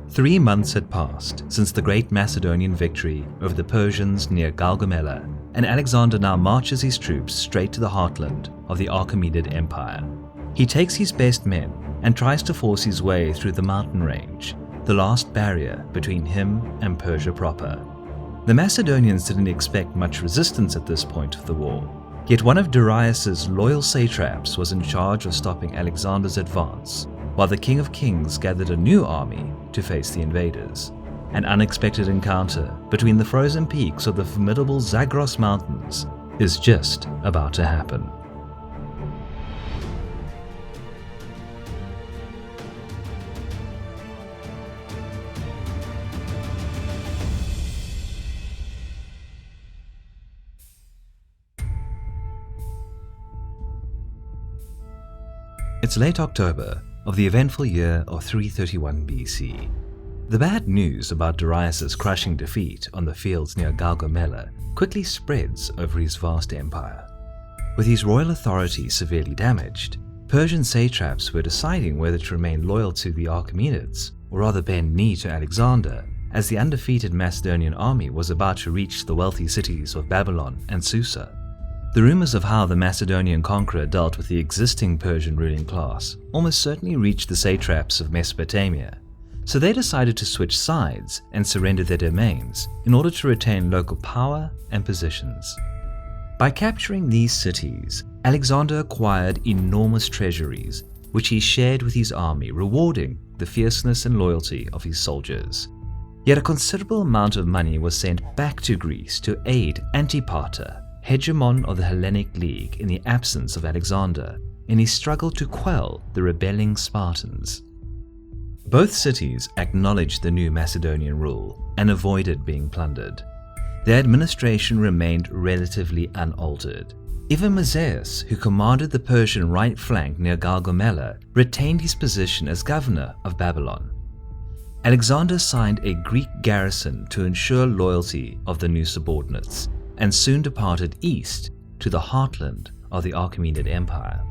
3 months had passed since the great Macedonian victory over the Persians near Gaugamela, and Alexander now marches his troops straight to the heartland of the Achaemenid Empire. He takes his best men and tries to force his way through the mountain range, the last barrier between him and Persia proper. The Macedonians didn't expect much resistance at this point of the war, yet one of Darius's loyal satraps was in charge of stopping Alexander's advance, while the King of Kings gathered a new army to face the invaders. An unexpected encounter between the frozen peaks of the formidable Zagros Mountains is just about to happen. It's late October of the eventful year of 331 BC. The bad news about Darius's crushing defeat on the fields near Gaugamela quickly spreads over his vast empire. With his royal authority severely damaged, Persian satraps were deciding whether to remain loyal to the Achaemenids or rather bend knee to Alexander, as the undefeated Macedonian army was about to reach the wealthy cities of Babylon and Susa. The rumors of how the Macedonian conqueror dealt with the existing Persian ruling class almost certainly reached the satraps of Mesopotamia, so they decided to switch sides and surrender their domains in order to retain local power and positions. By capturing these cities, Alexander acquired enormous treasuries, which he shared with his army, rewarding the fierceness and loyalty of his soldiers. Yet a considerable amount of money was sent back to Greece to aid Antipater, hegemon of the Hellenic League, in the absence of Alexander, in his struggle to quell the rebelling Spartans. Both cities acknowledged the new Macedonian rule and avoided being plundered. Their administration remained relatively unaltered. Even Mazaeus, who commanded the Persian right flank near Gaugamela, retained his position as governor of Babylon. Alexander signed a Greek garrison to ensure loyalty of the new subordinates, and soon departed east to the heartland of the Achaemenid Empire.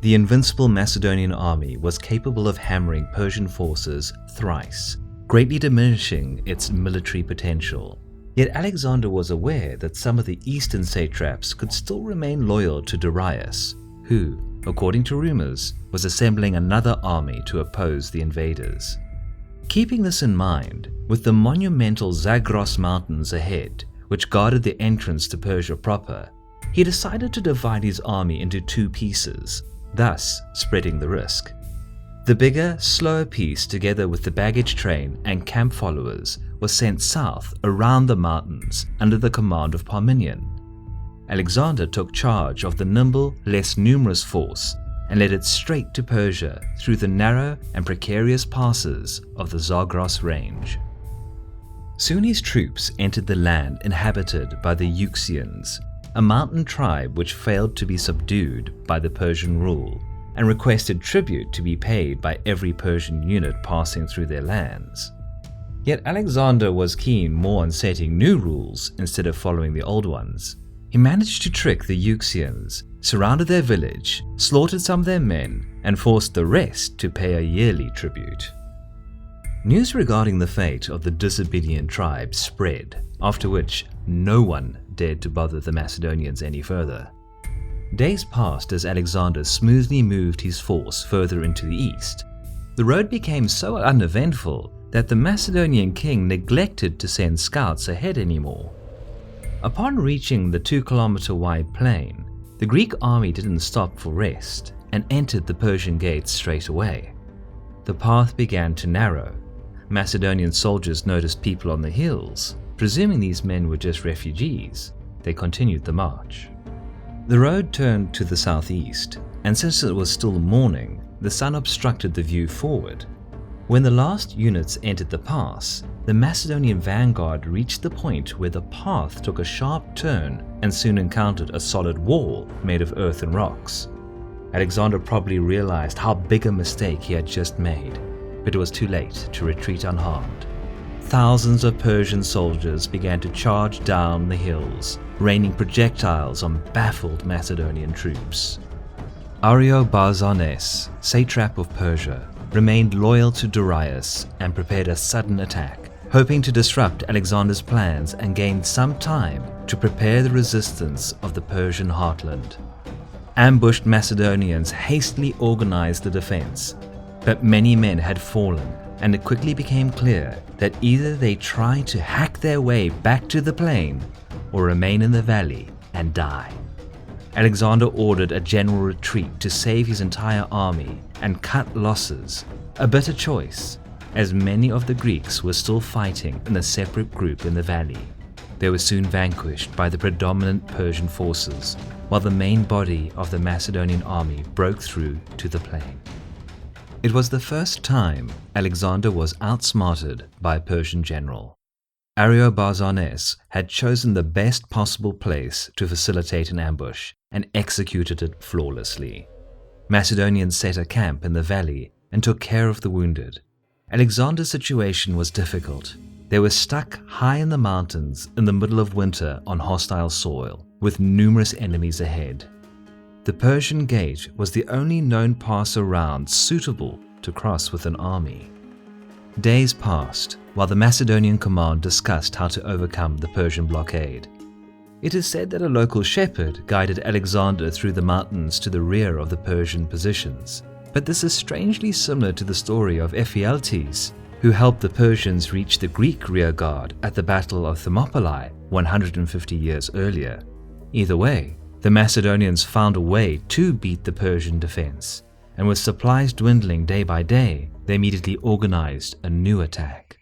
The invincible Macedonian army was capable of hammering Persian forces thrice, greatly diminishing its military potential. Yet Alexander was aware that some of the eastern satraps could still remain loyal to Darius, who, according to rumors, was assembling another army to oppose the invaders. Keeping this in mind, with the monumental Zagros Mountains ahead, which guarded the entrance to Persia proper, he decided to divide his army into 2 pieces, thus spreading the risk. The bigger, slower piece, together with the baggage train and camp followers, was sent south around the mountains under the command of Parmenion. Alexander took charge of the nimble, less numerous force and led it straight to Persia through the narrow and precarious passes of the Zagros range. Soon his troops entered the land inhabited by the Euxines, a mountain tribe which failed to be subdued by the Persian rule, and requested tribute to be paid by every Persian unit passing through their lands. Yet Alexander was keen more on setting new rules instead of following the old ones. He managed to trick the Euxines, surrounded their village, slaughtered some of their men, and forced the rest to pay a yearly tribute. News regarding the fate of the disobedient tribe spread, after which no one dared to bother the Macedonians any further. Days passed as Alexander smoothly moved his force further into the east. The road became so uneventful that the Macedonian king neglected to send scouts ahead anymore. Upon reaching the 2-kilometer wide plain, the Greek army didn't stop for rest and entered the Persian gates straight away. The path began to narrow. Macedonian soldiers noticed people on the hills. Presuming these men were just refugees, they continued the march. The road turned to the southeast, and since it was still morning, the sun obstructed the view forward. When the last units entered the pass, the Macedonian vanguard reached the point where the path took a sharp turn and soon encountered a solid wall made of earth and rocks. Alexander probably realized how big a mistake he had just made, but it was too late to retreat unharmed. Thousands of Persian soldiers began to charge down the hills, raining projectiles on baffled Macedonian troops. Ariobarzanes, satrap of Persia, remained loyal to Darius and prepared a sudden attack, hoping to disrupt Alexander's plans and gain some time to prepare the resistance of the Persian heartland. Ambushed Macedonians hastily organized the defense, but many men had fallen, and it quickly became clear that either they try to hack their way back to the plain or remain in the valley and die. Alexander ordered a general retreat to save his entire army and cut losses, a bitter choice, as many of the Greeks were still fighting in a separate group in the valley. They were soon vanquished by the predominant Persian forces, while the main body of the Macedonian army broke through to the plain. It was the first time Alexander was outsmarted by a Persian general. Ariobarzanes had chosen the best possible place to facilitate an ambush and executed it flawlessly. Macedonians set a camp in the valley and took care of the wounded. Alexander's situation was difficult. They were stuck high in the mountains in the middle of winter on hostile soil, with numerous enemies ahead. The Persian Gate was the only known pass around suitable to cross with an army. Days passed while the Macedonian command discussed how to overcome the Persian blockade. It is said that a local shepherd guided Alexander through the mountains to the rear of the Persian positions, but this is strangely similar to the story of Ephialtes, who helped the Persians reach the Greek rearguard at the Battle of Thermopylae 150 years earlier. Either way, the Macedonians found a way to beat the Persian defense, and with supplies dwindling day by day, they immediately organized a new attack.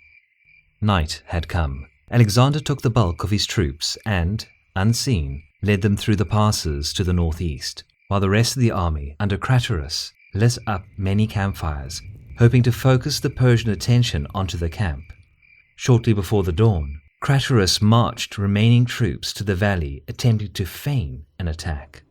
Night had come. Alexander took the bulk of his troops and, unseen, led them through the passes to the northeast, while the rest of the army, under Craterus, lit up many campfires, hoping to focus the Persian attention onto the camp. Shortly before the dawn, Craterus marched remaining troops to the valley, attempting to feign an attack.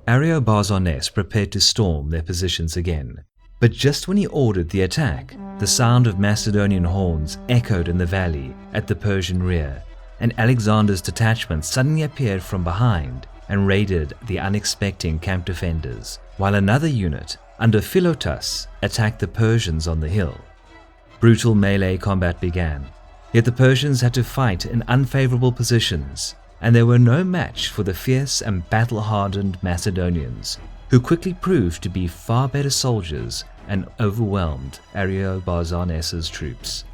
Ariobarzanes prepared to storm their positions again, but just when he ordered the attack, the sound of Macedonian horns echoed in the valley at the Persian rear, and Alexander's detachment suddenly appeared from behind and raided the unexpecting camp defenders, while another unit, under Philotas, attacked the Persians on the hill. Brutal melee combat began, yet the Persians had to fight in unfavorable positions, and they were no match for the fierce and battle-hardened Macedonians, who quickly proved to be far better soldiers and overwhelmed Ariobarzanes' troops.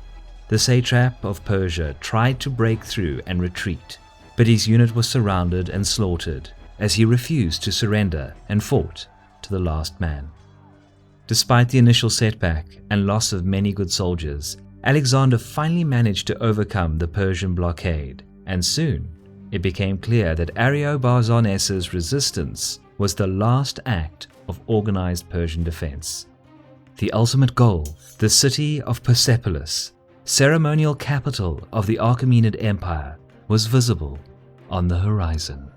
The satrap of Persia tried to break through and retreat, but his unit was surrounded and slaughtered as he refused to surrender and fought to the last man. Despite the initial setback and loss of many good soldiers, Alexander finally managed to overcome the Persian blockade, and soon it became clear that Ariobarzanes' resistance was the last act of organized Persian defense. The ultimate goal, the city of Persepolis, ceremonial capital of the Achaemenid Empire, was visible on the horizon.